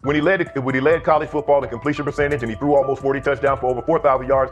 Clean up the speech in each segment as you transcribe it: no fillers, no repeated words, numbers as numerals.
when he led college football in completion percentage and he threw almost 40 touchdowns for over 4,000 yards.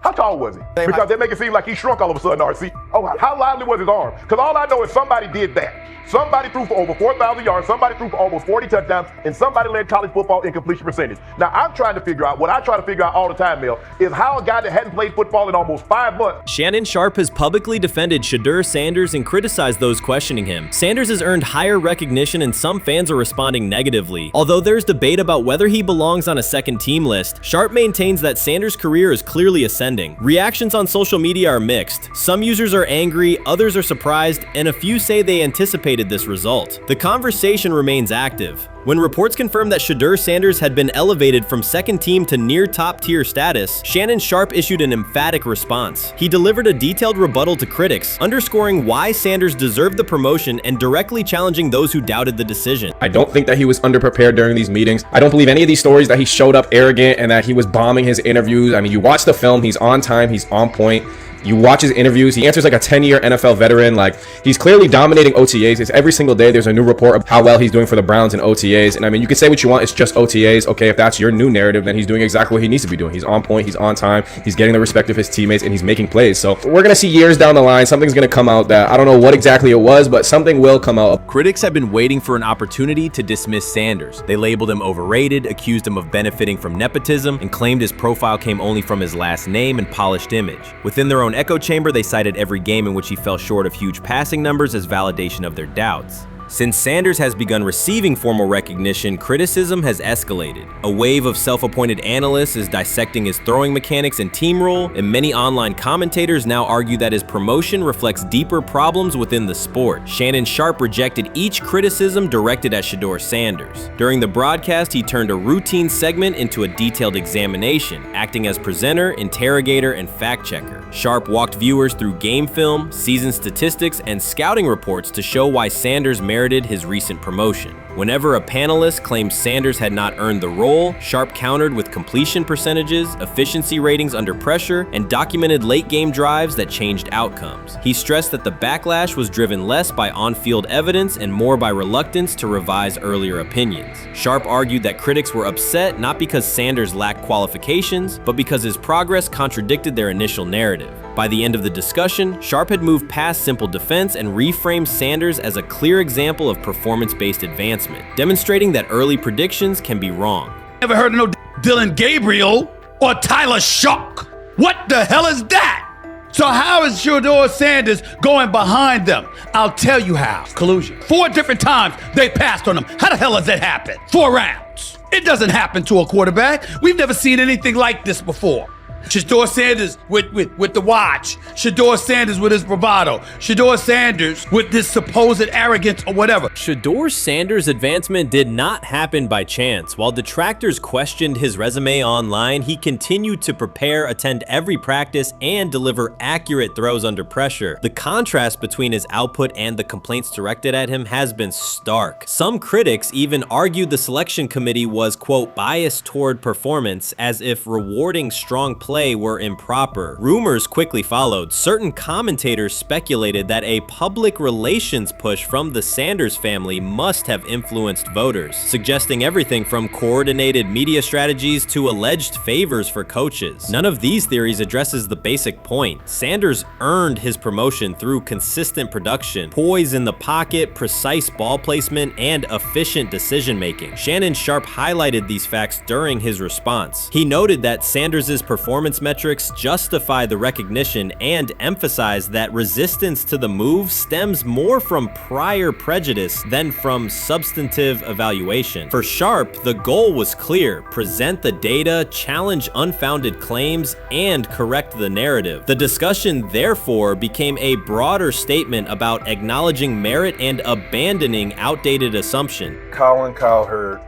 How tall was he? Because they make it seem like he shrunk all of a sudden, RC. Oh, how lively was his arm? Because all I know is somebody did that. Somebody threw for over 4,000 yards, somebody threw for almost 40 touchdowns, and somebody led college football in completion percentage. Now, I'm trying to figure out, what I try to figure out all the time, Mel, is how a guy that hadn't played football in almost 5 months. Shannon Sharpe has publicly defended Shedeur Sanders and criticized those questioning him. Sanders has earned higher recognition and some fans are responding negatively. Although there's debate about whether he belongs on a second team list, Sharpe maintains that Sanders' career is clearly ascending. Reactions on social media are mixed. Some users are angry, others are surprised, and a few say they anticipated this result. The conversation remains active. When reports confirmed that Shedeur Sanders had been elevated from second team to near top tier status, Shannon Sharpe issued an emphatic response. He delivered a detailed rebuttal to critics, underscoring why Sanders deserved the promotion and directly challenging those who doubted the decision. I don't think that he was underprepared during these meetings. I don't believe any of these stories that he showed up arrogant and that he was bombing his interviews. I mean, you watch the film, he's on time, he's on point. You watch his interviews, he answers like a 10-year NFL veteran. Like, he's clearly dominating OTAs. It's every single day there's a new report of how well he's doing for the Browns in OTAs. And I mean, you can say what you want, it's just OTAs. Okay, if that's your new narrative, then he's doing exactly what he needs to be doing. He's on point, he's on time, he's getting the respect of his teammates, and he's making plays. So we're gonna see years down the line, something's gonna come out that I don't know what exactly it was, but something will come out. Critics have been waiting for an opportunity to dismiss Sanders. They labeled him overrated, accused him of benefiting from nepotism, and claimed his profile came only from his last name and polished image. Within their own echo chamber, they cited every game in which he fell short of huge passing numbers as validation of their doubts. Since Sanders has begun receiving formal recognition, criticism has escalated. A wave of self-appointed analysts is dissecting his throwing mechanics and team role, and many online commentators now argue that his promotion reflects deeper problems within the sport. Shannon Sharpe rejected each criticism directed at Shedeur Sanders. During the broadcast, he turned a routine segment into a detailed examination, acting as presenter, interrogator, and fact-checker. Sharpe walked viewers through game film, season statistics, and scouting reports to show why Sanders merited his recent promotion. Whenever a panelist claimed Sanders had not earned the role, Sharpe countered with completion percentages, efficiency ratings under pressure, and documented late-game drives that changed outcomes. He stressed that the backlash was driven less by on-field evidence and more by reluctance to revise earlier opinions. Sharpe argued that critics were upset not because Sanders lacked qualifications, but because his progress contradicted their initial narrative. By the end of the discussion, Sharpe had moved past simple defense and reframed Sanders as a clear example of performance-based advancement, demonstrating that early predictions can be wrong. Never heard of no Dillon Gabriel or Tyler Shock. What the hell is that? So how is Shedeur Sanders going behind them? I'll tell you how. Collusion. 4 different times they passed on him. How the hell does that happen? 4 rounds. It doesn't happen to a quarterback. We've never seen anything like this before. Shedeur Sanders with the watch. Shedeur Sanders with his bravado. Shedeur Sanders with this supposed arrogance or whatever. Shedeur Sanders' advancement did not happen by chance. While detractors questioned his resume online, he continued to prepare, attend every practice, and deliver accurate throws under pressure. The contrast between his output and the complaints directed at him has been stark. Some critics even argued the selection committee was, quote, biased toward performance, as if rewarding strong play were improper. Rumors quickly followed. Certain commentators speculated that a public relations push from the Sanders family must have influenced voters, suggesting everything from coordinated media strategies to alleged favors for coaches. None of these theories addresses the basic point. Sanders earned his promotion through consistent production, poise in the pocket, precise ball placement, and efficient decision-making. Shannon Sharpe highlighted these facts during his response. He noted that Sanders' performance metrics justify the recognition and emphasize that resistance to the move stems more from prior prejudice than from substantive evaluation. For Sharpe, the goal was clear: present the data, challenge unfounded claims, and correct the narrative. The discussion therefore became a broader statement about acknowledging merit and abandoning outdated assumption. Colin Cowherd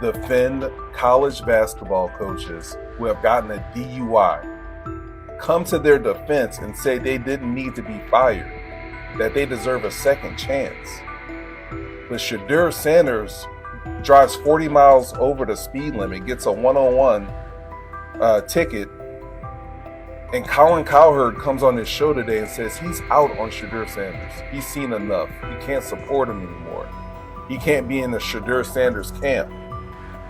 defend college basketball coaches who have gotten a DUI, come to their defense and say they didn't need to be fired, that they deserve a second chance. But Shedeur Sanders drives 40 miles over the speed limit, gets a one-on-one ticket, and Colin Cowherd comes on his show today and says he's out on Shedeur Sanders. He's seen enough. He can't support him anymore. He can't be in the Shedeur Sanders camp.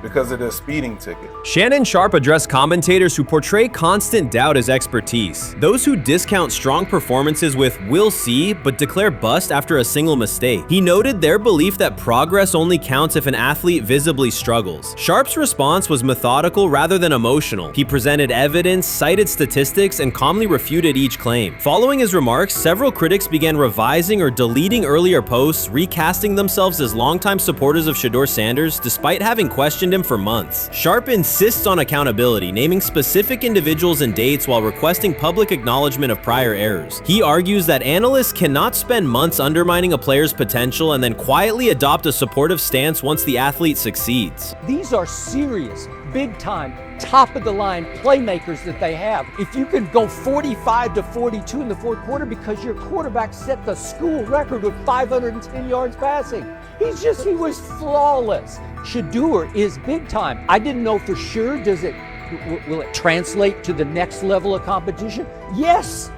because of their speeding ticket. Shannon Sharpe addressed commentators who portray constant doubt as expertise. Those who discount strong performances with "we'll see" but declare bust after a single mistake. He noted their belief that progress only counts if an athlete visibly struggles. Sharpe's response was methodical rather than emotional. He presented evidence, cited statistics, and calmly refuted each claim. Following his remarks, several critics began revising or deleting earlier posts, recasting themselves as longtime supporters of Shedeur Sanders despite having questioned him for months. Sharpe insists on accountability, naming specific individuals and dates while requesting public acknowledgement of prior errors. He argues that analysts cannot spend months undermining a player's potential and then quietly adopt a supportive stance once the athlete succeeds. These are serious, big-time, top-of-the-line playmakers that they have. If you can go 45-42 in the fourth quarter because your quarterback set the school record with 510 yards passing. He was flawless. Shedeur is big time. I didn't know for sure, will it translate to the next level of competition? Yes,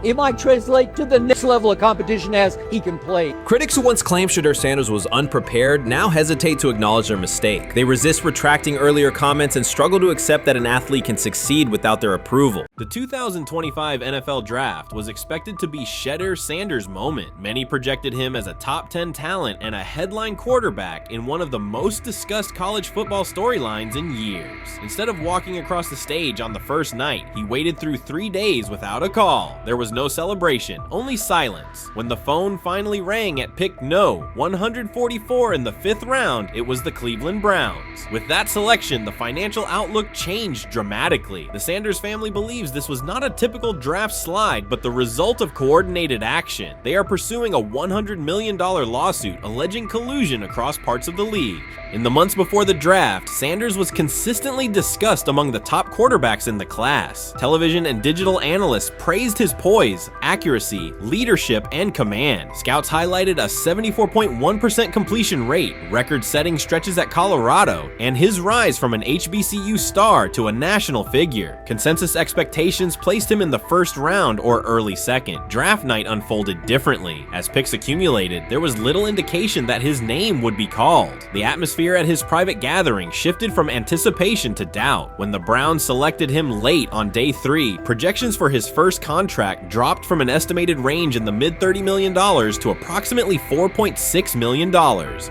it might translate to the next level of competition as he can play. Critics who once claimed Shedeur Sanders was unprepared now hesitate to acknowledge their mistake. They resist retracting earlier comments and struggle to accept that an athlete can succeed without their approval. The 2025 NFL Draft was expected to be Shedeur Sanders' moment. Many projected him as a top 10 talent and a headline quarterback in one of the most discussed college football storylines in years. Instead of walking across the stage on the first night, he waited through 3 days without a call. There was no celebration, only silence. When the phone finally rang at pick no. 144 in the 5th round, it was the Cleveland Browns. With that selection, the financial outlook changed dramatically. The Sanders family believes this was not a typical draft slide, but the result of coordinated action. They are pursuing a $100 million lawsuit alleging collusion across parts of the league. In the months before the draft, Sanders was consistently discussed among the top quarterbacks in the class. Television and digital analysts praised his poise, accuracy, leadership, and command. Scouts highlighted a 74.1% completion rate, record-setting stretches at Colorado, and his rise from an HBCU star to a national figure. Consensus expectations placed him in the first round or early second. Draft night unfolded differently. As picks accumulated, there was little indication that his name would be called. The atmosphere at his private gathering shifted from anticipation to doubt. When the Browns selected him late on day 3, projections for his first contract dropped from an estimated range in the mid-$30 million to approximately $4.6 million,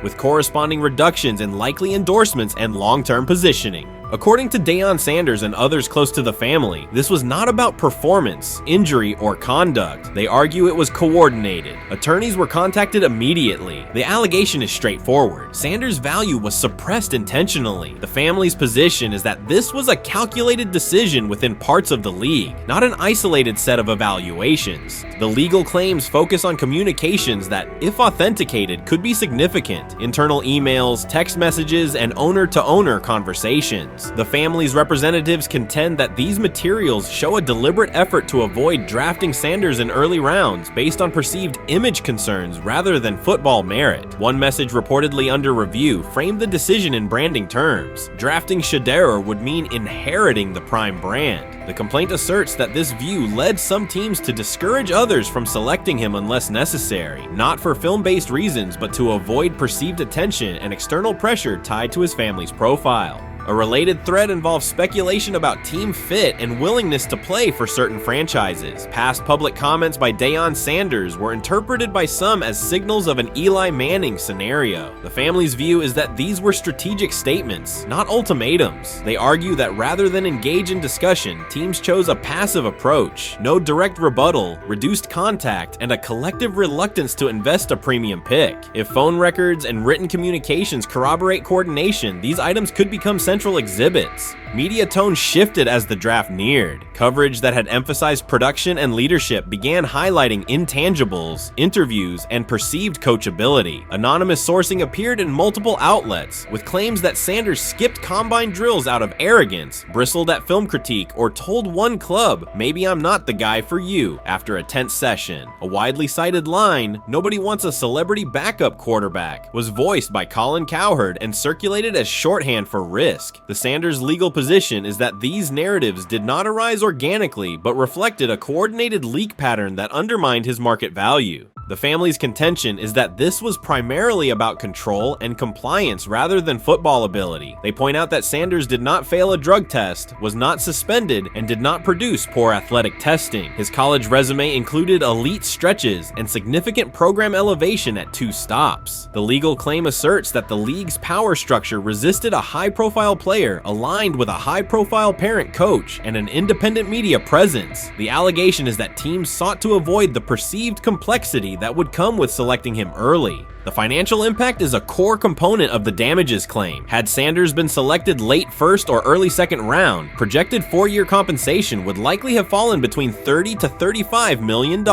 with corresponding reductions in likely endorsements and long-term positioning. According to Deion Sanders and others close to the family, this was not about performance, injury, or conduct. They argue it was coordinated. Attorneys were contacted immediately. The allegation is straightforward. Sanders' value was suppressed intentionally. The family's position is that this was a calculated decision within parts of the league, not an isolated set of evaluations. The legal claims focus on communications that, if authenticated, could be significant. Internal emails, text messages, and owner-to-owner conversations. The family's representatives contend that these materials show a deliberate effort to avoid drafting Sanders in early rounds based on perceived image concerns rather than football merit. One message reportedly under review framed the decision in branding terms. Drafting Shedeur would mean inheriting the Prime brand. The complaint asserts that this view led some teams to discourage others from selecting him unless necessary, not for film-based reasons, but to avoid perceived attention and external pressure tied to his family's profile. A related thread involves speculation about team fit and willingness to play for certain franchises. Past public comments by Deion Sanders were interpreted by some as signals of an Eli Manning scenario. The family's view is that these were strategic statements, not ultimatums. They argue that rather than engage in discussion, teams chose a passive approach, no direct rebuttal, reduced contact, and a collective reluctance to invest a premium pick. If phone records and written communications corroborate coordination, these items could become central exhibits. Media tone shifted as the draft neared. Coverage that had emphasized production and leadership began highlighting intangibles, interviews, and perceived coachability. Anonymous sourcing appeared in multiple outlets, with claims that Sanders skipped combine drills out of arrogance, bristled at film critique, or told one club, "Maybe I'm not the guy for you," after a tense session. A widely cited line, "Nobody wants a celebrity backup quarterback," was voiced by Colin Cowherd and circulated as shorthand for risk. The Sanders legal position is that these narratives did not arise organically, but reflected a coordinated leak pattern that undermined his market value. The family's contention is that this was primarily about control and compliance rather than football ability. They point out that Sanders did not fail a drug test, was not suspended, and did not produce poor athletic testing. His college resume included elite stretches and significant program elevation at 2 stops. The legal claim asserts that the league's power structure resisted a high-profile player aligned with a high-profile parent coach and an independent media presence. The allegation is that teams sought to avoid the perceived complexity that would come with selecting him early. The financial impact is a core component of the damages claim. Had Sanders been selected late first or early second round, projected 4-year compensation would likely have fallen between $30 to $35 million,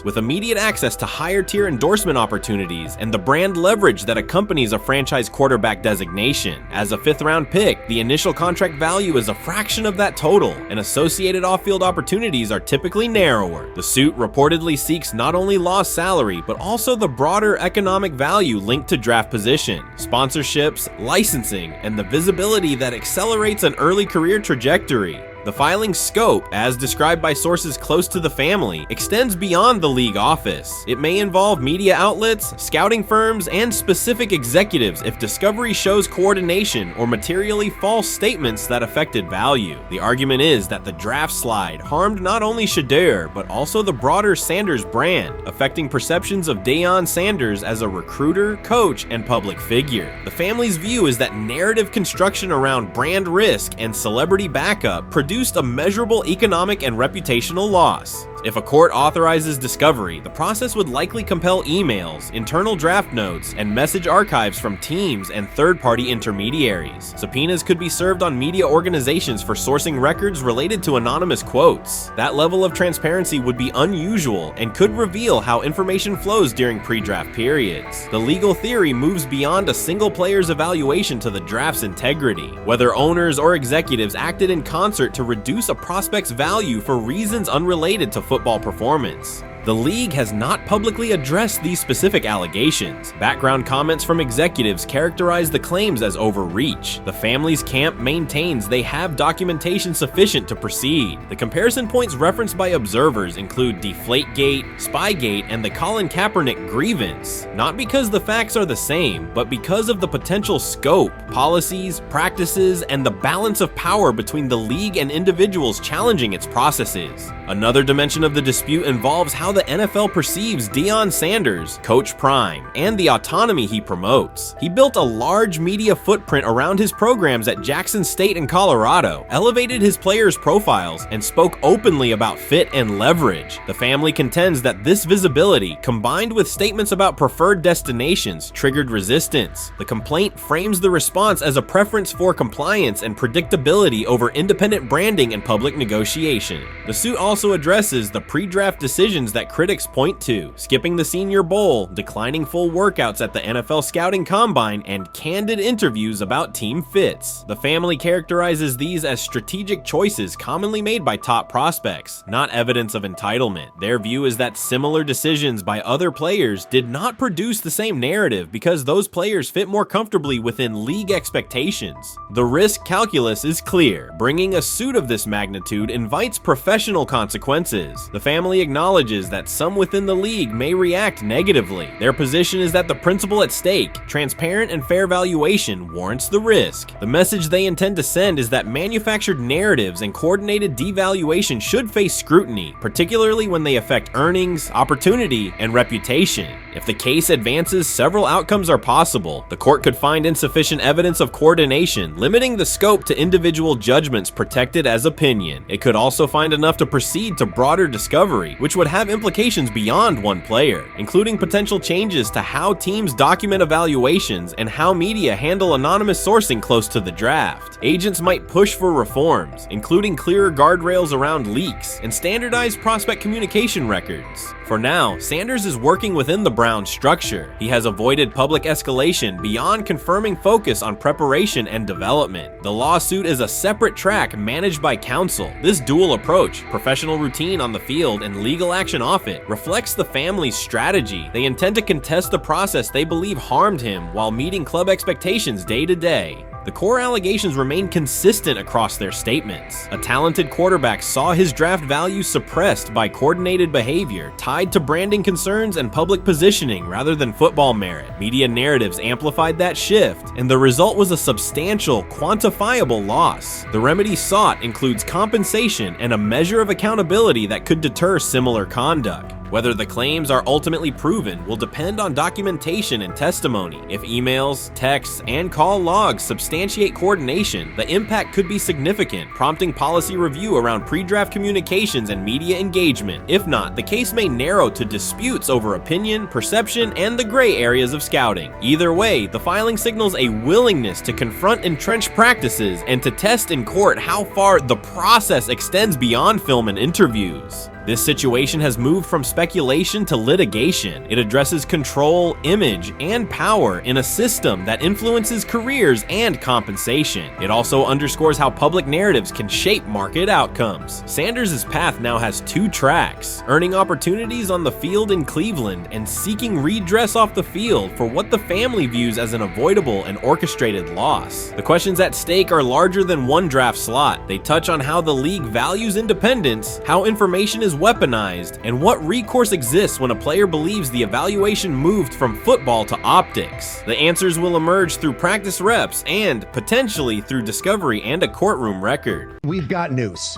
with immediate access to higher tier endorsement opportunities and the brand leverage that accompanies a franchise quarterback designation. As a 5th round pick, the initial contract value is a fraction of that total, and associated off-field opportunities are typically narrower. The suit reportedly seeks not only lost salary, but also the broader economic value linked to draft position, sponsorships, licensing, and the visibility that accelerates an early career trajectory. The filing's scope, as described by sources close to the family, extends beyond the league office. It may involve media outlets, scouting firms, and specific executives if discovery shows coordination or materially false statements that affected value. The argument is that the draft slide harmed not only Shedeur, but also the broader Sanders brand, affecting perceptions of Deion Sanders as a recruiter, coach, and public figure. The family's view is that narrative construction around brand risk and celebrity backup produced a measurable economic and reputational loss. If a court authorizes discovery, the process would likely compel emails, internal draft notes, and message archives from teams and third-party intermediaries. Subpoenas could be served on media organizations for sourcing records related to anonymous quotes. That level of transparency would be unusual and could reveal how information flows during pre-draft periods. The legal theory moves beyond a single player's evaluation to the draft's integrity, whether owners or executives acted in concert to reduce a prospect's value for reasons unrelated to football performance. The league has not publicly addressed these specific allegations. Background comments from executives characterize the claims as overreach. The family's camp maintains they have documentation sufficient to proceed. The comparison points referenced by observers include Deflategate, Spygate, and the Colin Kaepernick grievance, not because the facts are the same, but because of the potential scope, policies, practices, and the balance of power between the league and individuals challenging its processes. Another dimension of the dispute involves how the NFL perceives Deion Sanders, Coach Prime, and the autonomy he promotes. He built a large media footprint around his programs at Jackson State and Colorado, elevated his players' profiles, and spoke openly about fit and leverage. The family contends that this visibility, combined with statements about preferred destinations, triggered resistance. The complaint frames the response as a preference for compliance and predictability over independent branding and public negotiation. The suit also addresses the pre-draft decisions that critics point to, skipping the Senior Bowl, declining full workouts at the NFL Scouting Combine, and candid interviews about team fits. The family characterizes these as strategic choices commonly made by top prospects, not evidence of entitlement. Their view is that similar decisions by other players did not produce the same narrative because those players fit more comfortably within league expectations. The risk calculus is clear. Bringing a suit of this magnitude invites professional consequences. The family acknowledges that some within the league may react negatively. Their position is that the principle at stake, transparent and fair valuation, warrants the risk. The message they intend to send is that manufactured narratives and coordinated devaluation should face scrutiny, particularly when they affect earnings, opportunity, and reputation. If the case advances, several outcomes are possible. The court could find insufficient evidence of coordination, limiting the scope to individual judgments protected as opinion. It could also find enough to proceed to broader discovery, which would have implications beyond one player, including potential changes to how teams document evaluations and how media handle anonymous sourcing close to the draft. Agents might push for reforms, including clearer guardrails around leaks and standardized prospect communication records. For now, Sanders is working within the Browns structure. He has avoided public escalation beyond confirming focus on preparation and development. The lawsuit is a separate track managed by counsel. This dual approach, professional routine on the field and legal action off it, reflects the family's strategy. They intend to contest the process they believe harmed him while meeting club expectations day to day. The core allegations remain consistent across their statements. A talented quarterback saw his draft value suppressed by coordinated behavior tied to branding concerns and public positioning rather than football merit. Media narratives amplified that shift, and the result was a substantial, quantifiable loss. The remedy sought includes compensation and a measure of accountability that could deter similar conduct. Whether the claims are ultimately proven will depend on documentation and testimony. If emails, texts, and call logs substantiate coordination, the impact could be significant, prompting policy review around pre-draft communications and media engagement. If not, the case may narrow to disputes over opinion, perception, and the gray areas of scouting. Either way, the filing signals a willingness to confront entrenched practices and to test in court how far the process extends beyond film and interviews. This situation has moved from speculation to litigation. It addresses control, image, and power in a system that influences careers and compensation. It also underscores how public narratives can shape market outcomes. Sanders' path now has two tracks: earning opportunities on the field in Cleveland and seeking redress off the field for what the family views as an avoidable and orchestrated loss. The questions at stake are larger than one draft slot. They touch on how the league values independence, how information is weaponized, and what recourse exists when a player believes the evaluation moved from football to optics. The answers will emerge through practice reps and potentially through discovery and a courtroom record. We've got news.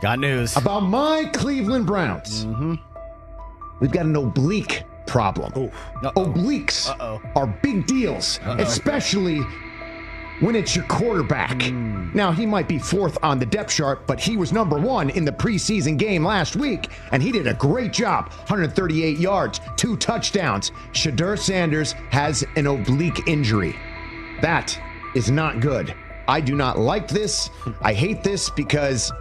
Got news. About my Cleveland Browns. We've got an oblique problem. Obliques are big deals, especially when it's your quarterback. Now, he might be fourth on the depth chart, but he was number one in the preseason game last week, and he did a great job. 138 yards, 2 touchdowns. Shedeur Sanders has an oblique injury. That is not good. I do not like this. I hate this because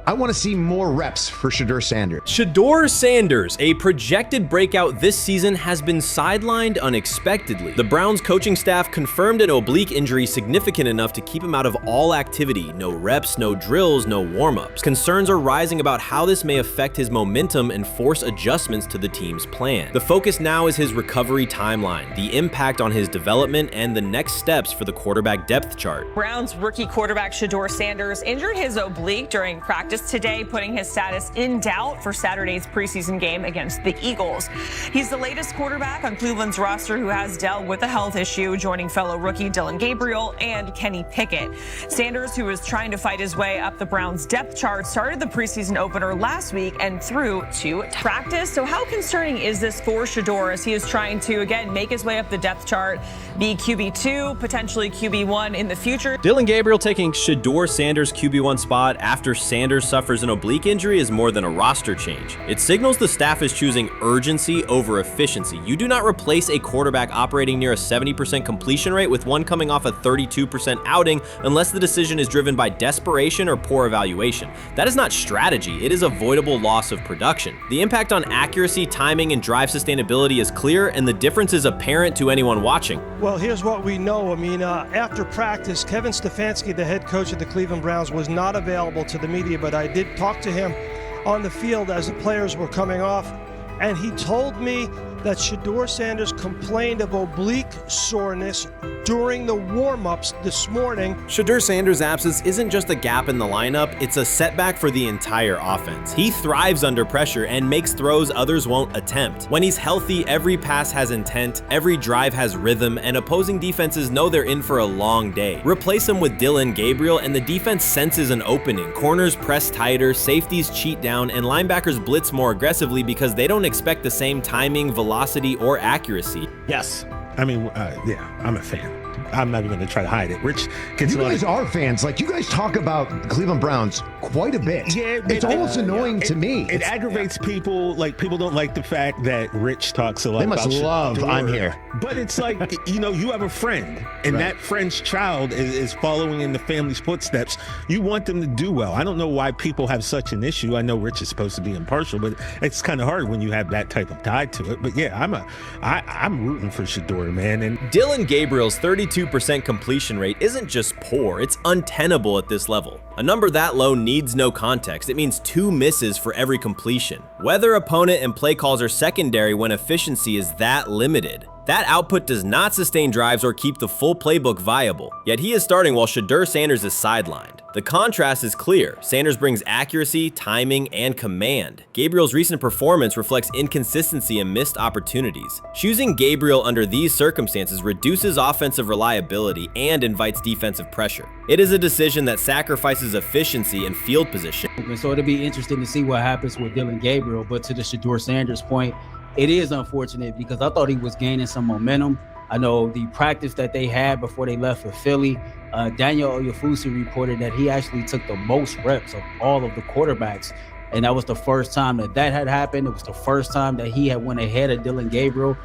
I want to see more reps for Shedeur Sanders. Shedeur Sanders, a projected breakout this season, has been sidelined unexpectedly. The Browns coaching staff confirmed an oblique injury significant enough to keep him out of all activity. No reps, no drills, no warm-ups. Concerns are rising about how this may affect his momentum and force adjustments to the team's plan. The focus now is his recovery timeline, the impact on his development, and the next steps for the quarterback depth chart. Browns rookie quarterback Shedeur Sanders injured his oblique during practice today, putting his status in doubt for Saturday's preseason game against the Eagles. He's the latest quarterback on Cleveland's roster who has dealt with a health issue, joining fellow rookie Dillon Gabriel and Kenny Pickett. Sanders, who is trying to fight his way up the Browns depth chart, started the preseason opener last week and threw to practice. So how concerning is this for Shedeur as he is trying to, again, make his way up the depth chart, be QB2, potentially QB1 in the future? Dillon Gabriel taking Shedeur Sanders' QB1 spot after Sanders suffers an oblique injury is more than a roster change. It signals the staff is choosing urgency over efficiency. You do not replace a quarterback operating near a 70% completion rate with one coming off a 32% outing unless the decision is driven by desperation or poor evaluation. That is not strategy, it is avoidable loss of production. The impact on accuracy, timing, and drive sustainability is clear, and the difference is apparent to anyone watching. Well, here's what we know. I mean, after practice, Kevin Stefanski, the head coach of the Cleveland Browns, was not available to the media, but I did talk to him on the field as the players were coming off, and he told me that Shedeur Sanders complained of oblique soreness during the warm-ups this morning. Shedeur Sanders' absence isn't just a gap in the lineup, it's a setback for the entire offense. He thrives under pressure and makes throws others won't attempt. When he's healthy, every pass has intent, every drive has rhythm, and opposing defenses know they're in for a long day. Replace him with Dillon Gabriel and the defense senses an opening. Corners press tighter, safeties cheat down, and linebackers blitz more aggressively because they don't expect the same timing, velocity, or accuracy. Yes. I mean, yeah, I'm a fan. I'm not even going to try to hide it. Rich gets You guys are fans. Like, you guys talk about the Cleveland Browns quite a bit. Yeah, it's almost annoying to me. It aggravates people. Like, people don't like the fact that Rich talks a lot about They must love Shedeur. I'm here. But it's like, you know, you have a friend, and that friend's child is following in the family's footsteps. You want them to do well. I don't know why people have such an issue. I know Rich is supposed to be impartial, but it's kind of hard when you have that type of tie to it. But yeah, I'm rooting for Shedeur, man. And Dillon Gabriel's 32% completion rate isn't just poor, it's untenable at this level. A number that low needs no context. It means 2 misses for every completion. Weather, opponent, and play calls are secondary when efficiency is that limited. That output does not sustain drives or keep the full playbook viable, yet he is starting while Shedeur Sanders is sidelined. The contrast is clear. Sanders brings accuracy, timing, and command. Gabriel's recent performance reflects inconsistency and missed opportunities. Choosing Gabriel under these circumstances reduces offensive reliability and invites defensive pressure. It is a decision that sacrifices efficiency and field position. So it'll be interesting to see what happens with Dillon Gabriel, but to the Shedeur Sanders point, it is unfortunate because I thought he was gaining some momentum. I know the practice that they had before they left for Philly, Daniel Oyefusi reported that he actually took the most reps of all of the quarterbacks. And that was the first time that had happened. It was the first time that he had went ahead of Dillon Gabriel,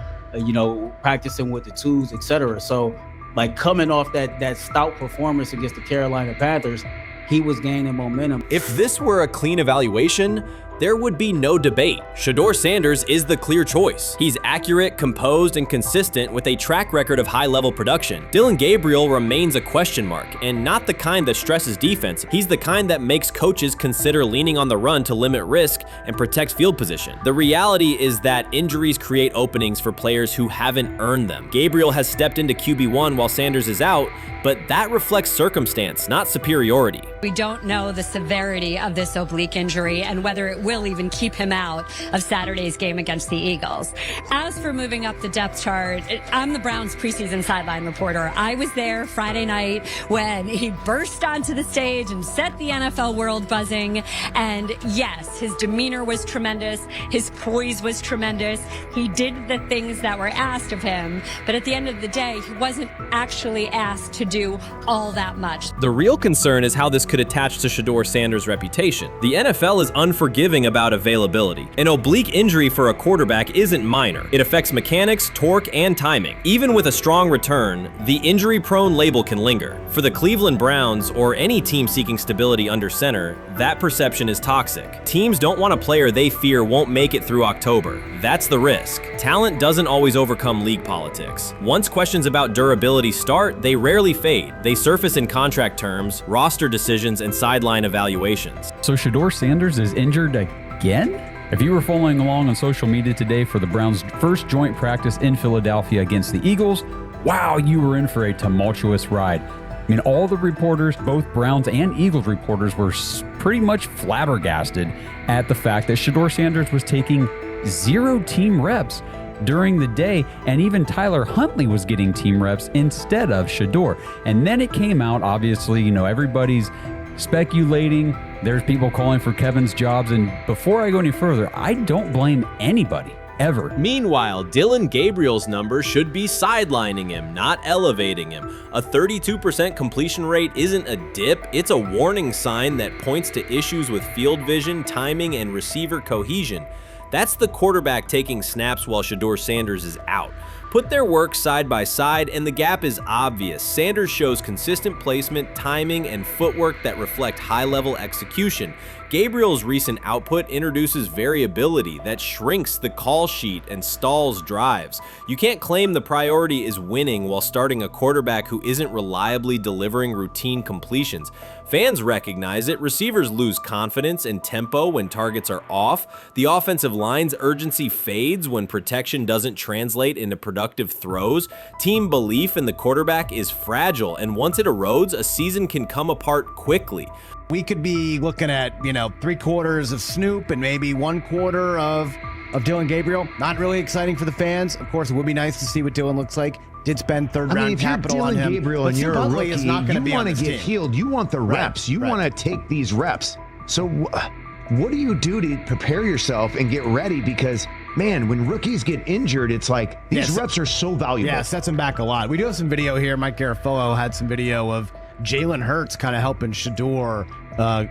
practicing with the twos, etc. So like coming off that stout performance against the Carolina Panthers, he was gaining momentum. If this were a clean evaluation, there would be no debate. Shedeur Sanders is the clear choice. He's accurate, composed, and consistent with a track record of high-level production. Dillon Gabriel remains a question mark, and not the kind that stresses defense. He's the kind that makes coaches consider leaning on the run to limit risk and protect field position. The reality is that injuries create openings for players who haven't earned them. Gabriel has stepped into QB1 while Sanders is out, but that reflects circumstance, not superiority. We don't know the severity of this oblique injury and whether it will even keep him out of Saturday's game against the Eagles. As for moving up the depth chart, I'm the Browns preseason sideline reporter. I was there Friday night when he burst onto the stage and set the NFL world buzzing. And yes, his demeanor was tremendous. His poise was tremendous. He did the things that were asked of him. But at the end of the day, he wasn't actually asked to do all that much. The real concern is how this could attach to Shedeur Sanders' reputation. The NFL is unforgiving about availability. An oblique injury for a quarterback isn't minor. It affects mechanics, torque, and timing. Even with a strong return, the injury-prone label can linger. For the Cleveland Browns, or any team seeking stability under center, that perception is toxic. Teams don't want a player they fear won't make it through October. That's the risk. Talent doesn't always overcome league politics. Once questions about durability start, they rarely fade. They surface in contract terms, roster decisions, and sideline evaluations. So Shedeur Sanders is injured again? If you were following along on social media today for the Browns' first joint practice in Philadelphia against the Eagles, wow, you were in for a tumultuous ride. I mean, all the reporters, both Browns and Eagles reporters, were pretty much flabbergasted at the fact that Shedeur Sanders was taking 0 team reps during the day, and even Tyler Huntley was getting team reps instead of Shedeur. And then it came out, obviously, everybody's speculating. There's people calling for Kevin's jobs, and before I go any further, I don't blame anybody, ever. Meanwhile, Dillon Gabriel's number should be sidelining him, not elevating him. A 32% completion rate isn't a dip, it's a warning sign that points to issues with field vision, timing, and receiver cohesion. That's the quarterback taking snaps while Shedeur Sanders is out. Put their work side by side and the gap is obvious. Sanders shows consistent placement, timing, and footwork that reflect high-level execution. Gabriel's recent output introduces variability that shrinks the call sheet and stalls drives. You can't claim the priority is winning while starting a quarterback who isn't reliably delivering routine completions. Fans recognize it, receivers lose confidence and tempo when targets are off, the offensive line's urgency fades when protection doesn't translate into productive throws, team belief in the quarterback is fragile, and once it erodes, a season can come apart quickly. We could be looking at, 3/4 of Snoop and maybe 1/4 of Dillon Gabriel. Not really exciting for the fans. Of course, it would be nice to see what Dillon looks like. Did spend third-round capital on him. If you're Dillon Gabriel and you're a rookie, is not you be want to get healed. You want the reps. You want to take these reps. So what do you do to prepare yourself and get ready? Because, man, when rookies get injured, it's like these reps are so valuable. Yeah, sets them back a lot. We do have some video here. Mike Garafolo had some video of Jalen Hurts kind of helping Shedeur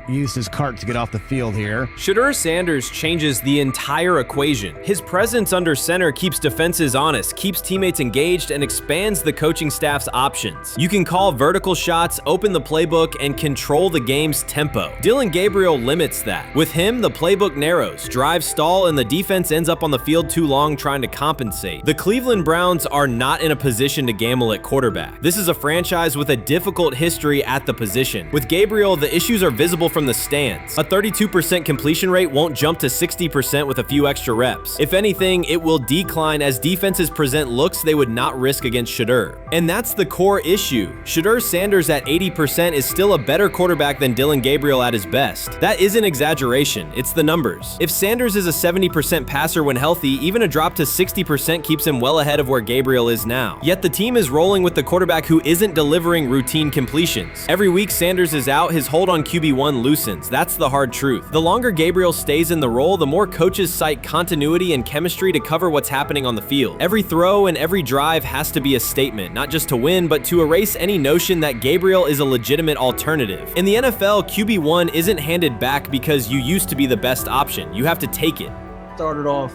use his cart to get off the field here. Shedeur Sanders changes the entire equation. His presence under center keeps defenses honest, keeps teammates engaged, and expands the coaching staff's options. You can call vertical shots, open the playbook, and control the game's tempo. Dillon Gabriel limits that. With him, the playbook narrows, drives stall, and the defense ends up on the field too long trying to compensate. The Cleveland Browns are not in a position to gamble at quarterback. This is a franchise with a difficult history at the position. With Gabriel, the issues are visible from the stands. A 32% completion rate won't jump to 60% with a few extra reps. If anything, it will decline as defenses present looks they would not risk against Shedeur. And that's the core issue. Shedeur Sanders at 80% is still a better quarterback than Dillon Gabriel at his best. That isn't exaggeration, it's the numbers. If Sanders is a 70% passer when healthy, even a drop to 60% keeps him well ahead of where Gabriel is now. Yet the team is rolling with the quarterback who isn't delivering routine completions. Every week Sanders is out, his hold on QB1 loosens. That's the hard truth. The longer Gabriel stays in the role, the more coaches cite continuity and chemistry to cover what's happening on the field. Every throw and every drive has to be a statement, not just to win, but to erase any notion that Gabriel is a legitimate alternative. In the NFL, QB1 isn't handed back because you used to be the best option. You have to take it. Started off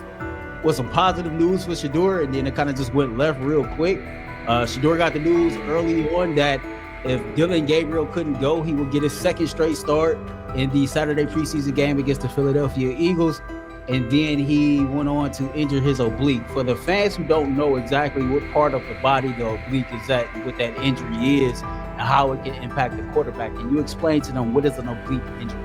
with some positive news for Shedeur, and then it kind of just went left real quick. Shedeur got the news early on that if Dillon Gabriel couldn't go, he would get his second straight start in the Saturday preseason game against the Philadelphia Eagles. And then he went on to injure his oblique. For the fans who don't know exactly what part of the body the oblique is at and what that injury is and how it can impact the quarterback, can you explain to them what is an oblique injury?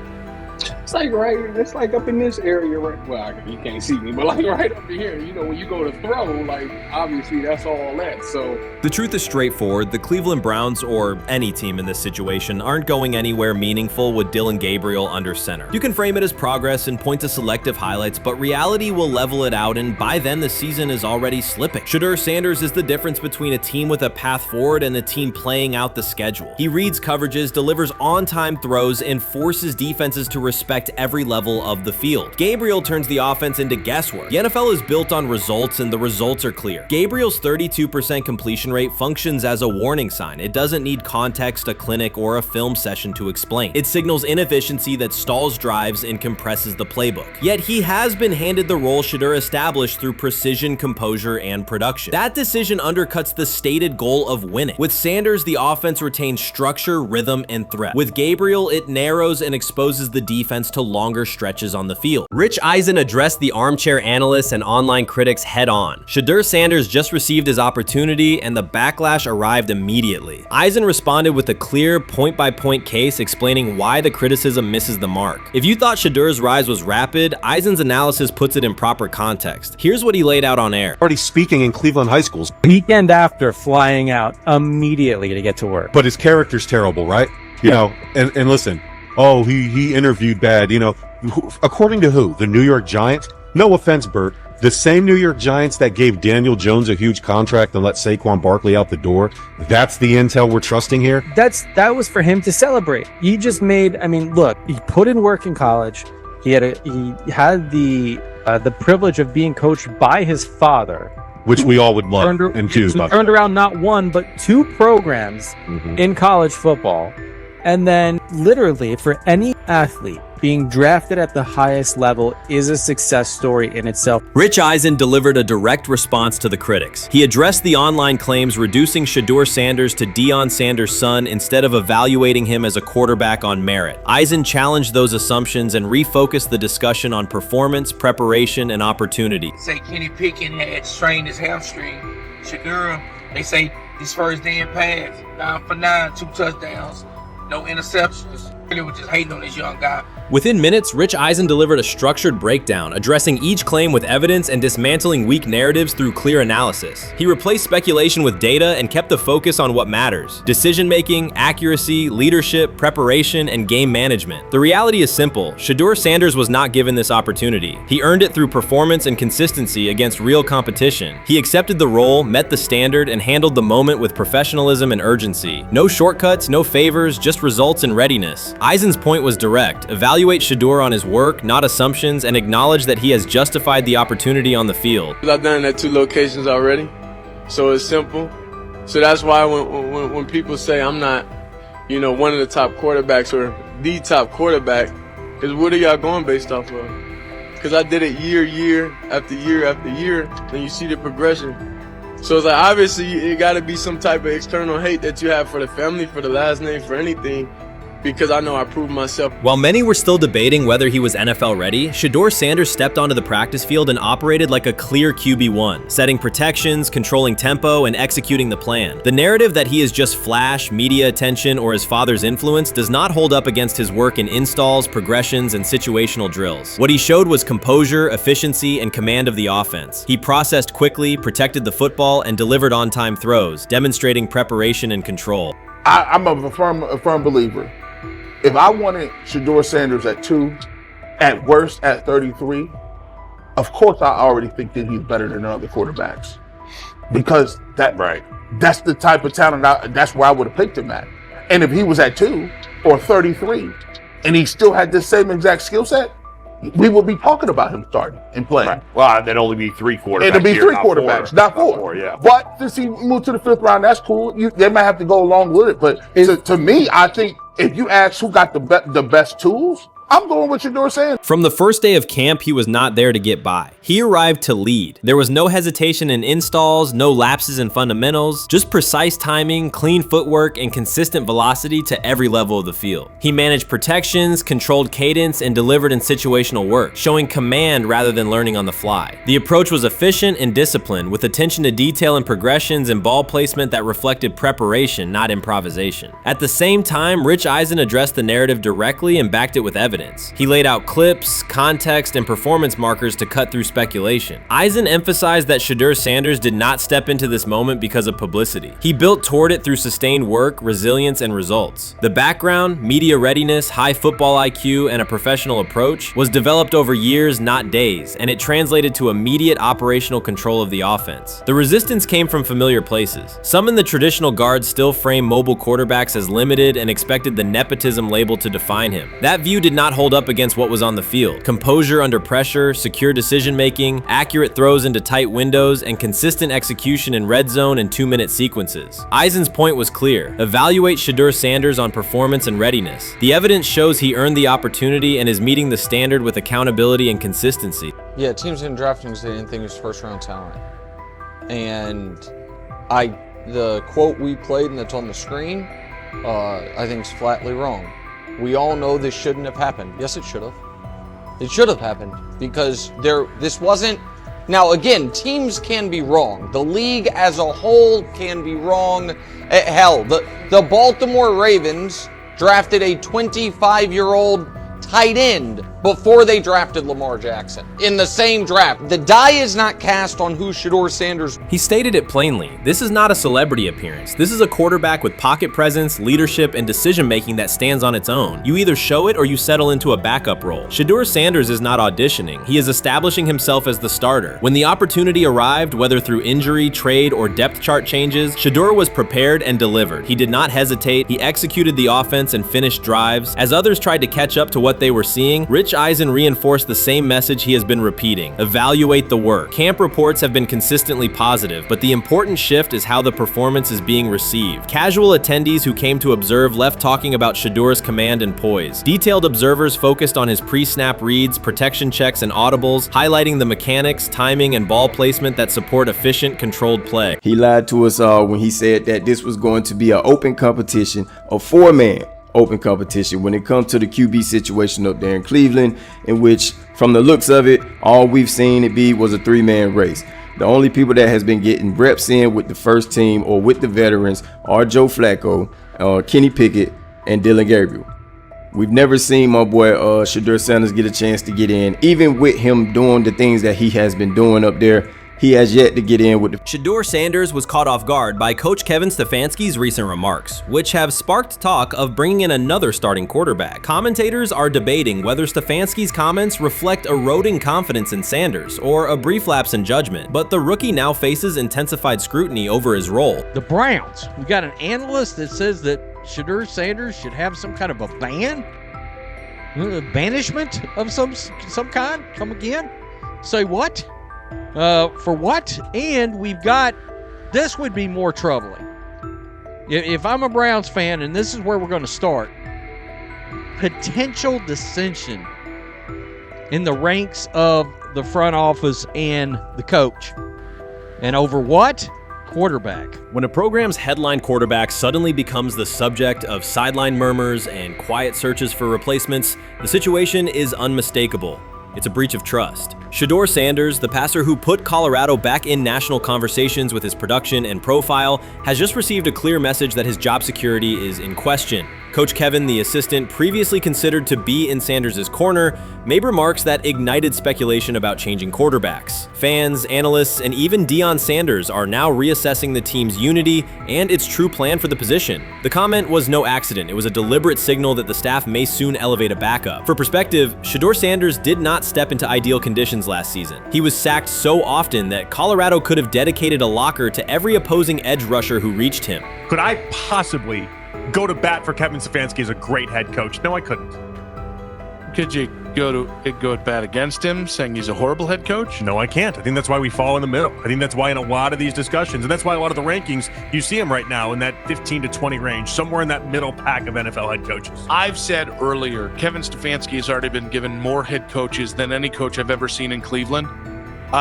It's like up in this area, right? Well, you can't see me, but like right up in here, when you go to throw, like obviously that's all that. So the truth is straightforward. The Cleveland Browns, or any team in this situation, aren't going anywhere meaningful with Dillon Gabriel under center. You can frame it as progress and point to selective highlights, but reality will level it out, and by then the season is already slipping. Shedeur Sanders is the difference between a team with a path forward and the team playing out the schedule. He reads coverages, delivers on-time throws, and forces defenses to respect every level of the field. Gabriel turns the offense into guesswork. The NFL is built on results, and the results are clear. Gabriel's 32% completion rate functions as a warning sign. It doesn't need context, a clinic, or a film session to explain. It signals inefficiency that stalls drives and compresses the playbook. Yet he has been handed the role Shedeur established through precision, composure, and production. That decision undercuts the stated goal of winning. With Sanders, the offense retains structure, rhythm, and threat. With Gabriel, it narrows and exposes the defense to longer stretches on the field. Rich Eisen addressed the armchair analysts and online critics head on. Shedeur Sanders just received his opportunity, and the backlash arrived immediately. Eisen responded with a clear, point-by-point case explaining why the criticism misses the mark. If you thought Shedeur's rise was rapid, Eisen's analysis puts it in proper context. Here's what he laid out on air. Already speaking in Cleveland high schools. Weekend after, flying out immediately to get to work. But his character's terrible, right? You know, and listen, oh, he interviewed bad, according to who? The New York Giants? No offense, Bert. The same New York Giants that gave Daniel Jones a huge contract and let Saquon Barkley out the door. That's the intel we're trusting here. That was for him to celebrate. He just made, look, he put in work in college. He had the privilege of being coached by his father, which we all would love and choose. Turned around not one but two programs in college football. And then literally for any athlete, being drafted at the highest level is a success story in itself. Rich Eisen delivered a direct response to the critics. He addressed the online claims reducing Shedeur Sanders to Deion Sanders' son instead of evaluating him as a quarterback on merit. Eisen challenged those assumptions and refocused the discussion on performance, preparation, and opportunity. Say Kenny Pickett had strained his hamstring. Shedeur, they say his first day in pass, 9 for 9, 2 touchdowns, no interceptions. Really was just hating on this young guy. Within minutes, Rich Eisen delivered a structured breakdown, addressing each claim with evidence and dismantling weak narratives through clear analysis. He replaced speculation with data and kept the focus on what matters: decision-making, accuracy, leadership, preparation, and game management. The reality is simple. Shedeur Sanders was not given this opportunity. He earned it through performance and consistency against real competition. He accepted the role, met the standard, and handled the moment with professionalism and urgency. No shortcuts, no favors, just results and readiness. Eisen's point was direct. Evaluate Shedeur on his work, not assumptions, and acknowledge that he has justified the opportunity on the field. I've done it at 2 locations already, so it's simple. So that's why when people say I'm not, one of the top quarterbacks or the top quarterback, because what are y'all going based off of? Because I did it year after year after year, and you see the progression. So it's like, obviously, it got to be some type of external hate that you have for the family, for the last name, for anything. because I know I proved myself. While many were still debating whether he was NFL ready, Shedeur Sanders stepped onto the practice field and operated like a clear QB1, setting protections, controlling tempo, and executing the plan. The narrative that he is just flash, media attention, or his father's influence does not hold up against his work in installs, progressions, and situational drills. What he showed was composure, efficiency, and command of the offense. He processed quickly, protected the football, and delivered on-time throws, demonstrating preparation and control. I'm a firm believer. If I wanted Shedeur Sanders at 2, at worst at 33, of course I already think that he's better than other quarterbacks. Because that's the type of talent, that's where I would have picked him at. And if he was at 2 or 33, and he still had the same exact skill set, we would be talking about him starting and playing. Right. Well, there'd only be 3 quarterbacks. It'd be 3 quarterbacks, not 4. 4, yeah. But since he moved to the 5th round, that's cool. They might have to go along with it. But to me, I think if you ask who got the best tools, I'm going with Shedeur Sanders. From the first day of camp, he was not there to get by. He arrived to lead. There was no hesitation in installs, no lapses in fundamentals, just precise timing, clean footwork, and consistent velocity to every level of the field. He managed protections, controlled cadence, and delivered in situational work, showing command rather than learning on the fly. The approach was efficient and disciplined, with attention to detail and progressions and ball placement that reflected preparation, not improvisation. At the same time, Rich Eisen addressed the narrative directly and backed it with evidence. He laid out clips, context, and performance markers to cut through speculation. Eisen emphasized that Shedeur Sanders did not step into this moment because of publicity. He built toward it through sustained work, resilience, and results. The background, media readiness, high football IQ, and a professional approach was developed over years, not days, and it translated to immediate operational control of the offense. The resistance came from familiar places. Some in the traditional guard still frame mobile quarterbacks as limited and expected the nepotism label to define him. That view did not hold up against what was on the field. Composure under pressure, secure decision-making, accurate throws into tight windows, and consistent execution in red zone and 2-minute sequences. Eisen's point was clear. Evaluate Shedeur Sanders on performance and readiness. The evidence shows he earned the opportunity and is meeting the standard with accountability and consistency. Yeah, teams didn't draft him because they didn't think he was first-round talent. And the quote we played and that's on the screen, I think is flatly wrong. We all know this shouldn't have happened. Yes, it should have. It should have happened because this wasn't. Now, again, teams can be wrong. The league as a whole can be wrong. Hell, the Baltimore Ravens drafted a 25-year-old tight end before they drafted Lamar Jackson in the same draft. The die is not cast on who Shedeur Sanders. He stated it plainly. This is not a celebrity appearance. This is a quarterback with pocket presence, leadership, and decision-making that stands on its own. You either show it or you settle into a backup role. Shedeur Sanders is not auditioning. He is establishing himself as the starter. When the opportunity arrived, whether through injury, trade, or depth chart changes, Shedeur was prepared and delivered. He did not hesitate. He executed the offense and finished drives. As others tried to catch up to what they were seeing, Rich Eisen reinforced the same message he has been repeating. Evaluate the work. Camp reports have been consistently positive, but the important shift is how the performance is being received. Casual attendees who came to observe left talking about Shedeur's command and poise. Detailed observers focused on his pre-snap reads, protection checks, and audibles, highlighting the mechanics, timing, and ball placement that support efficient, controlled play. He lied to us all when he said that this was going to be an open competition, a 4-man open competition when it comes to the QB situation up there in Cleveland, in which, from the looks of it, all we've seen it be was a 3-man race. The only people that has been getting reps in with the first team or with the veterans are Joe Flacco, Kenny Pickett, and Dillon Gabriel. We've never seen my boy Shedeur Sanders get a chance to get in. Even with him doing the things that he has been doing up there, he has yet to get in with the. Shedeur Sanders was caught off guard by Coach Kevin Stefanski's recent remarks, which have sparked talk of bringing in another starting quarterback. Commentators are debating whether Stefanski's comments reflect eroding confidence in Sanders or a brief lapse in judgment, but the rookie now faces intensified scrutiny over his role. The Browns, we got an analyst that says that Shedeur Sanders should have some kind of a ban, banishment of some kind. Come again? Say what? For what? And we've got, this would be more troubling. If I'm a Browns fan, and this is where we're going to start, potential dissension in the ranks of the front office and the coach. And over what? quarterback. When a program's headline quarterback suddenly becomes the subject of sideline murmurs and quiet searches for replacements, the situation is unmistakable. It's a breach of trust. Shedeur Sanders, the passer who put Colorado back in national conversations with his production and profile, has just received a clear message that his job security is in question. Coach Kevin, the assistant previously considered to be in Sanders' corner, made remarks that ignited speculation about changing quarterbacks. Fans, analysts, and even Deion Sanders are now reassessing the team's unity and its true plan for the position. The comment was no accident. It was a deliberate signal that the staff may soon elevate a backup. For perspective, Shedeur Sanders did not step into ideal conditions last season. He was sacked so often that Colorado could have dedicated a locker to every opposing edge rusher who reached him. Could I possibly go to bat for Kevin Stefanski as a great head coach? No, I couldn't. Could you go to bat against him, saying he's a horrible head coach? No, I can't. I think that's why we fall in the middle. I think that's why in a lot of these discussions, and that's why a lot of the rankings, you see him right now in that 15 to 20 range, somewhere in that middle pack of NFL head coaches. I've said earlier, Kevin Stefanski has already been given more head coaches than any coach I've ever seen in Cleveland.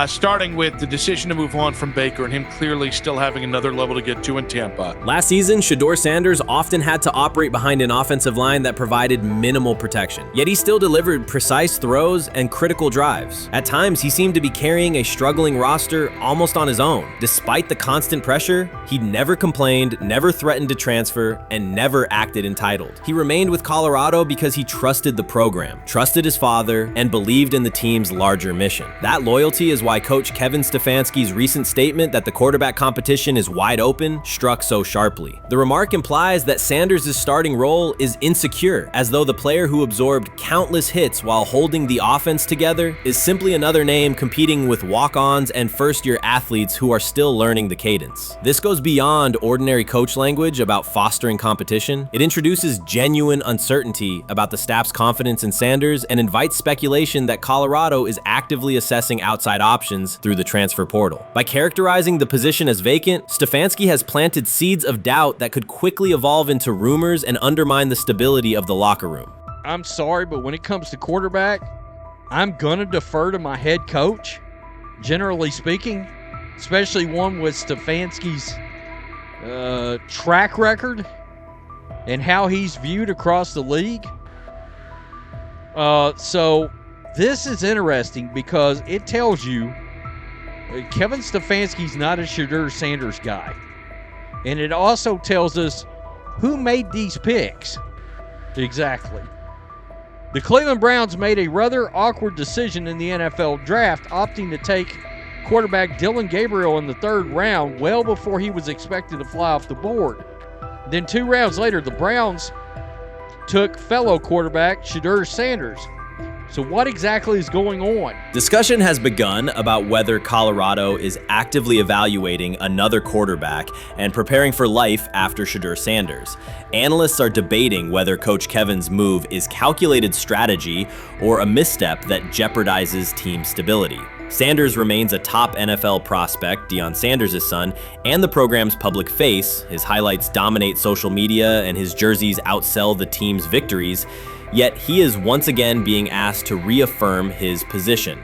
Starting with the decision to move on from Baker and him clearly still having another level to get to in Tampa. Last season, Shedeur Sanders often had to operate behind an offensive line that provided minimal protection, yet he still delivered precise throws and critical drives. At times, he seemed to be carrying a struggling roster almost on his own. Despite the constant pressure, he never complained, never threatened to transfer, and never acted entitled. He remained with Colorado because he trusted the program, trusted his father, and believed in the team's larger mission. That loyalty is why Coach Kevin Stefanski's recent statement that the quarterback competition is wide open struck so sharply. The remark implies that Sanders' starting role is insecure, as though the player who absorbed countless hits while holding the offense together is simply another name competing with walk-ons and first-year athletes who are still learning the cadence. This goes beyond ordinary coach language about fostering competition. It introduces genuine uncertainty about the staff's confidence in Sanders and invites speculation that Colorado is actively assessing outside options through the transfer portal. By characterizing the position as vacant, Stefanski has planted seeds of doubt that could quickly evolve into rumors and undermine the stability of the locker room. I'm sorry, but when it comes to quarterback, I'm going to defer to my head coach, generally speaking, especially one with Stefanski's track record and how he's viewed across the league. So this is interesting because it tells you Kevin Stefanski's not a Shedeur Sanders guy. And it also tells us who made these picks. Exactly. The Cleveland Browns made a rather awkward decision in the NFL draft, opting to take quarterback Dillon Gabriel in the 3rd round, well before he was expected to fly off the board. Then 2 rounds later, the Browns took fellow quarterback Shedeur Sanders. So what exactly is going on? Discussion has begun about whether Colorado is actively evaluating another quarterback and preparing for life after Shedeur Sanders. Analysts are debating whether Coach Kevin's move is calculated strategy or a misstep that jeopardizes team stability. Sanders remains a top NFL prospect, Deion Sanders' son, and the program's public face. His highlights dominate social media and his jerseys outsell the team's victories. Yet he is once again being asked to reaffirm his position.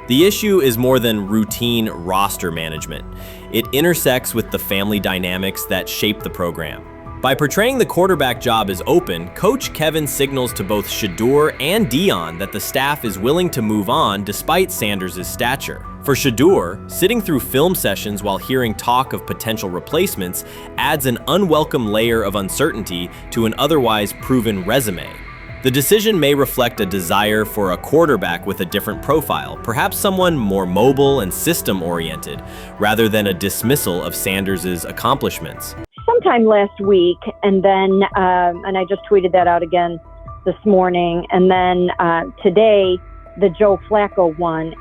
The issue is more than routine roster management. It intersects with the family dynamics that shape the program. By portraying the quarterback job as open, Coach Kevin signals to both Shedeur and Deion that the staff is willing to move on despite Sanders' stature. For Shedeur, sitting through film sessions while hearing talk of potential replacements adds an unwelcome layer of uncertainty to an otherwise proven resume. The decision may reflect a desire for a quarterback with a different profile, perhaps someone more mobile and system-oriented, rather than a dismissal of Sanders' accomplishments. Sometime last week, and then, and I just tweeted that out again this morning, and then today, the Joe Flacco one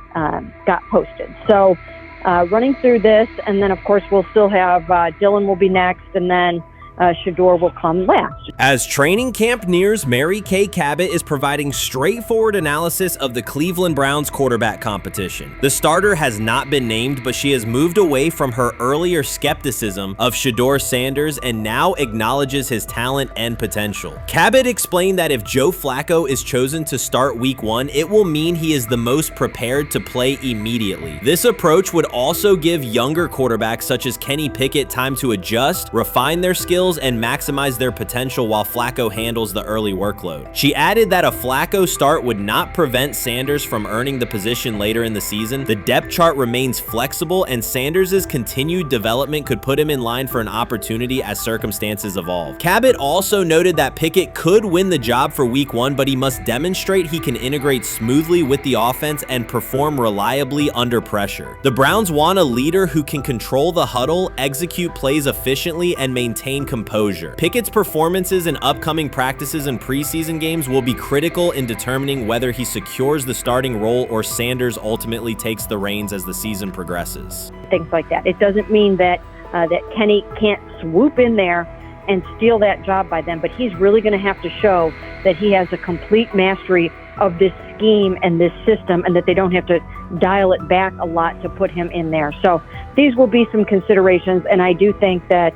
got posted. So running through this, and then of course we'll still have Dillon will be next, and then Shedeur will come last. As training camp nears, Mary Kay Cabot is providing straightforward analysis of the Cleveland Browns quarterback competition. The starter has not been named, but she has moved away from her earlier skepticism of Shedeur Sanders and now acknowledges his talent and potential. Cabot explained that if Joe Flacco is chosen to start week 1, it will mean he is the most prepared to play immediately. This approach would also give younger quarterbacks such as Kenny Pickett time to adjust, refine their skills, and maximize their potential while Flacco handles the early workload. She added that a Flacco start would not prevent Sanders from earning the position later in the season. The depth chart remains flexible, and Sanders' continued development could put him in line for an opportunity as circumstances evolve. Cabot also noted that Pickett could win the job for week 1, but he must demonstrate he can integrate smoothly with the offense and perform reliably under pressure. The Browns want a leader who can control the huddle, execute plays efficiently, and maintain composure. Pickett's performances in upcoming practices and preseason games will be critical in determining whether he secures the starting role or Sanders ultimately takes the reins as the season progresses. Things like that. It doesn't mean that that Kenny can't swoop in there and steal that job by them, but he's really going to have to show that he has a complete mastery of this scheme and this system, and that they don't have to dial it back a lot to put him in there. So these will be some considerations, and I do think that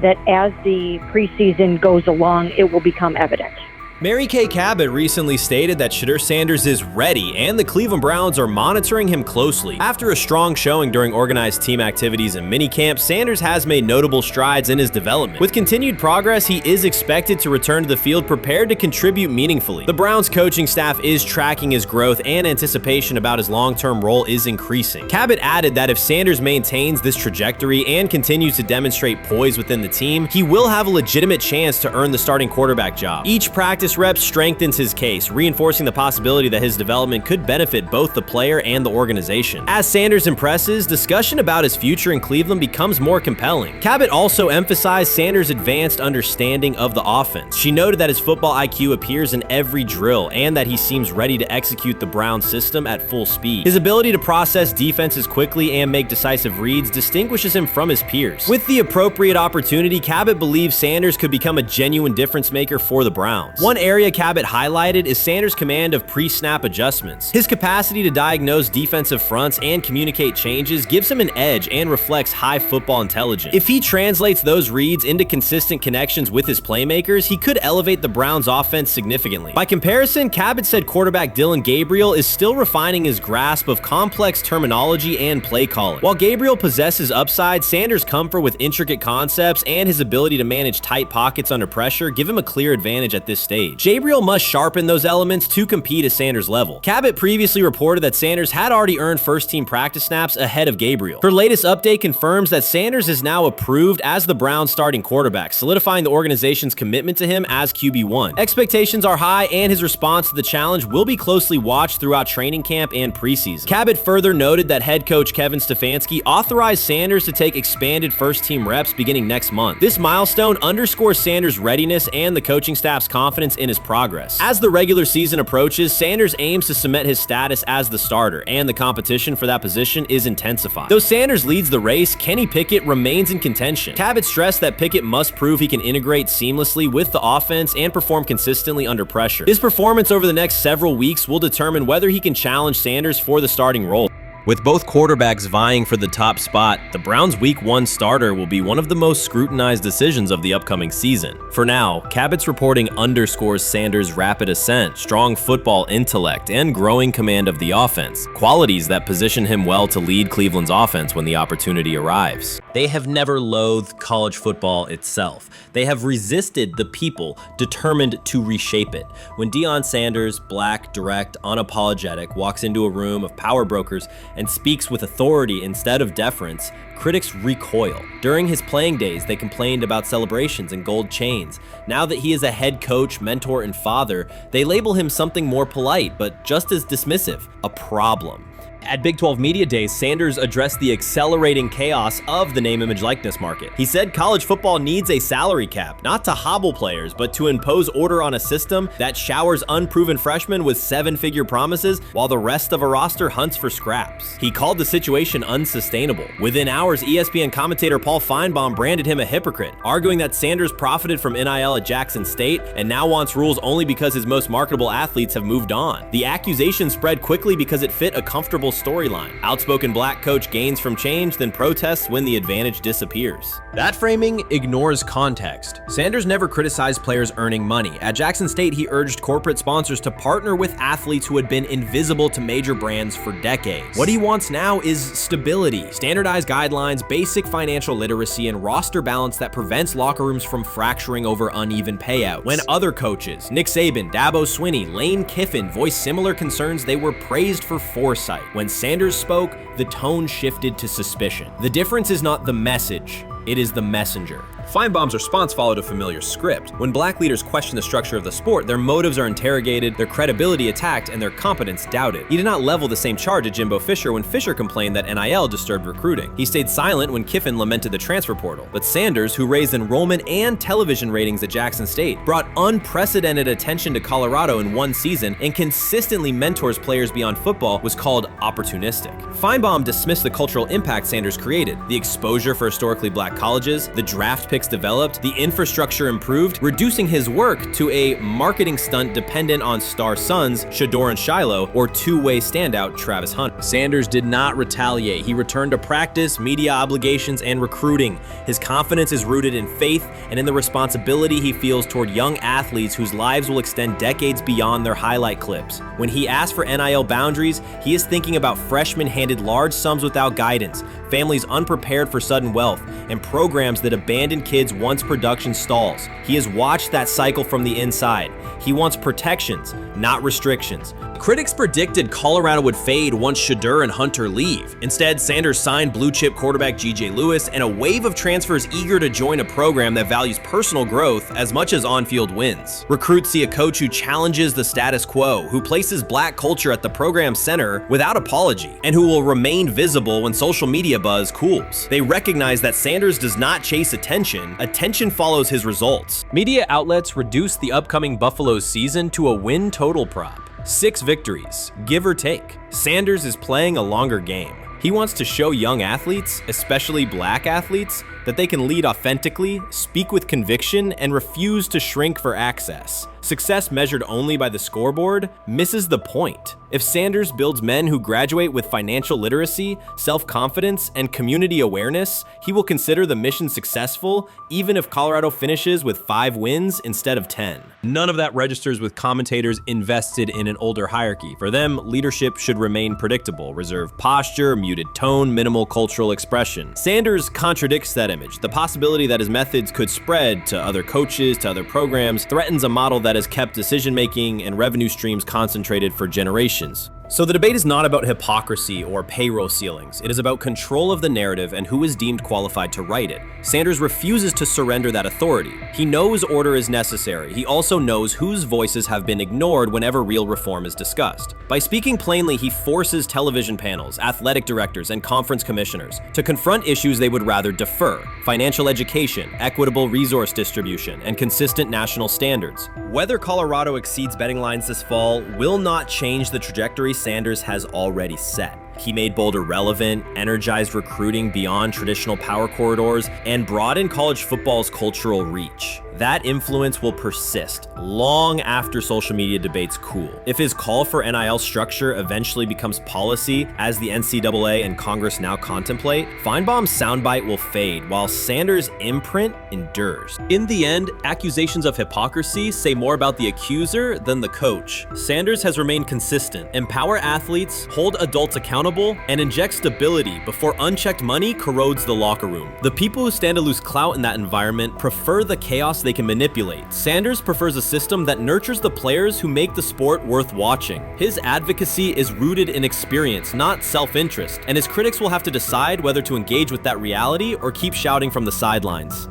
that as the preseason goes along, it will become evident. Mary Kay Cabot recently stated that Shedeur Sanders is ready, and the Cleveland Browns are monitoring him closely. After a strong showing during organized team activities and minicamp, Sanders has made notable strides in his development. With continued progress, he is expected to return to the field prepared to contribute meaningfully. The Browns coaching staff is tracking his growth, and anticipation about his long-term role is increasing. Cabot added that if Sanders maintains this trajectory and continues to demonstrate poise within the team, he will have a legitimate chance to earn the starting quarterback job. Each practice rep strengthens his case, reinforcing the possibility that his development could benefit both the player and the organization. As Sanders impresses, discussion about his future in Cleveland becomes more compelling. Cabot also emphasized Sanders' advanced understanding of the offense. She noted that his football IQ appears in every drill and that he seems ready to execute the Browns system at full speed. His ability to process defenses quickly and make decisive reads distinguishes him from his peers. With the appropriate opportunity, Cabot believes Sanders could become a genuine difference maker for the Browns. One area Cabot highlighted is Sanders' command of pre-snap adjustments. His capacity to diagnose defensive fronts and communicate changes gives him an edge and reflects high football intelligence. If he translates those reads into consistent connections with his playmakers, he could elevate the Browns' offense significantly. By comparison, Cabot said quarterback Dillon Gabriel is still refining his grasp of complex terminology and play calling. While Gabriel possesses upside, Sanders' comfort with intricate concepts and his ability to manage tight pockets under pressure give him a clear advantage at this stage. Gabriel must sharpen those elements to compete at Sanders' level. Cabot previously reported that Sanders had already earned first-team practice snaps ahead of Gabriel. Her latest update confirms that Sanders is now approved as the Browns' starting quarterback, solidifying the organization's commitment to him as QB1. Expectations are high, and his response to the challenge will be closely watched throughout training camp and preseason. Cabot further noted that head coach Kevin Stefanski authorized Sanders to take expanded first-team reps beginning next month. This milestone underscores Sanders' readiness and the coaching staff's confidence in his progress. As the regular season approaches, Sanders aims to cement his status as the starter, and the competition for that position is intensifying. Though Sanders leads the race, Kenny Pickett remains in contention. Cabot stressed that Pickett must prove he can integrate seamlessly with the offense and perform consistently under pressure. His performance over the next several weeks will determine whether he can challenge Sanders for the starting role. With both quarterbacks vying for the top spot, the Browns' Week 1 starter will be one of the most scrutinized decisions of the upcoming season. For now, Cabot's reporting underscores Sanders' rapid ascent, strong football intellect, and growing command of the offense, qualities that position him well to lead Cleveland's offense when the opportunity arrives. They have never loathed college football itself. They have resisted the people determined to reshape it. When Deion Sanders, black, direct, unapologetic, walks into a room of power brokers and speaks with authority instead of deference, critics recoil. During his playing days, they complained about celebrations and gold chains. Now that he is a head coach, mentor, and father, they label him something more polite, but just as dismissive: a problem. At Big 12 Media Days, Sanders addressed the accelerating chaos of the name, image, likeness market. He said college football needs a salary cap, not to hobble players, but to impose order on a system that showers unproven freshmen with 7-figure promises while the rest of a roster hunts for scraps. He called the situation unsustainable. Within hours, ESPN commentator Paul Feinbaum branded him a hypocrite, arguing that Sanders profited from NIL at Jackson State and now wants rules only because his most marketable athletes have moved on. The accusation spread quickly because it fit a comfortable storyline. Outspoken black coach gains from change, then protests when the advantage disappears. That framing ignores context. Sanders never criticized players earning money. At Jackson State, he urged corporate sponsors to partner with athletes who had been invisible to major brands for decades. What he wants now is stability, standardized guidelines, basic financial literacy, and roster balance that prevents locker rooms from fracturing over uneven payouts. When other coaches, Nick Saban, Dabo Swinney, Lane Kiffin, voiced similar concerns, they were praised for foresight. When Sanders spoke, the tone shifted to suspicion. The difference is not the message, it is the messenger. Feinbaum's response followed a familiar script. When black leaders question the structure of the sport, their motives are interrogated, their credibility attacked, and their competence doubted. He did not level the same charge at Jimbo Fisher when Fisher complained that NIL disturbed recruiting. He stayed silent when Kiffin lamented the transfer portal. But Sanders, who raised enrollment and television ratings at Jackson State, brought unprecedented attention to Colorado in one season and consistently mentors players beyond football, was called opportunistic. Feinbaum dismissed the cultural impact Sanders created, the exposure for historically black colleges, the draft picks developed, the infrastructure improved, reducing his work to a marketing stunt dependent on star sons Shedeur and Shiloh or two-way standout Travis Hunter. Sanders did not retaliate. He returned to practice, media obligations, and recruiting. His confidence is rooted in faith and in the responsibility he feels toward young athletes whose lives will extend decades beyond their highlight clips. When he asks for NIL boundaries, he is thinking about freshmen handed large sums without guidance, families unprepared for sudden wealth, and programs that abandon kids once production stalls. He has watched that cycle from the inside. He wants protections, not restrictions. Critics predicted Colorado would fade once Shedeur and Hunter leave. Instead, Sanders signed blue-chip quarterback G.J. Lewis and a wave of transfers eager to join a program that values personal growth as much as on-field wins. Recruits see a coach who challenges the status quo, who places black culture at the program's center without apology, and who will remain visible when social media buzz cools. They recognize that Sanders does not chase attention, attention follows his results. Media outlets reduced the upcoming Buffalo season to a win total prop. 6 victories, give or take. Sanders is playing a longer game. He wants to show young athletes, especially black athletes, that they can lead authentically, speak with conviction, and refuse to shrink for access. Success measured only by the scoreboard misses the point. If Sanders builds men who graduate with financial literacy, self-confidence, and community awareness, he will consider the mission successful, even if Colorado finishes with 5 wins instead of 10. None of that registers with commentators invested in an older hierarchy. For them, leadership should remain predictable, reserved posture, muted tone, minimal cultural expression. Sanders contradicts that image. The possibility that his methods could spread to other coaches, to other programs, threatens a model that has kept decision-making and revenue streams concentrated for generations. So the debate is not about hypocrisy or payroll ceilings. It is about control of the narrative and who is deemed qualified to write it. Sanders refuses to surrender that authority. He knows order is necessary. He also knows whose voices have been ignored whenever real reform is discussed. By speaking plainly, he forces television panels, athletic directors, and conference commissioners to confront issues they would rather defer: financial education, equitable resource distribution, and consistent national standards. Whether Colorado exceeds betting lines this fall will not change the trajectory Sanders has already set. He made Boulder relevant, energized recruiting beyond traditional power corridors, and broadened college football's cultural reach. That influence will persist long after social media debates cool. If his call for NIL structure eventually becomes policy, as the NCAA and Congress now contemplate, Feinbaum's soundbite will fade, while Sanders' imprint endures. In the end, accusations of hypocrisy say more about the accuser than the coach. Sanders has remained consistent: empower athletes, hold adults accountable, and inject stability before unchecked money corrodes the locker room. The people who stand to lose clout in that environment prefer the chaos they can manipulate. Sanders prefers a system that nurtures the players who make the sport worth watching. His advocacy is rooted in experience, not self-interest, and his critics will have to decide whether to engage with that reality or keep shouting from the sidelines.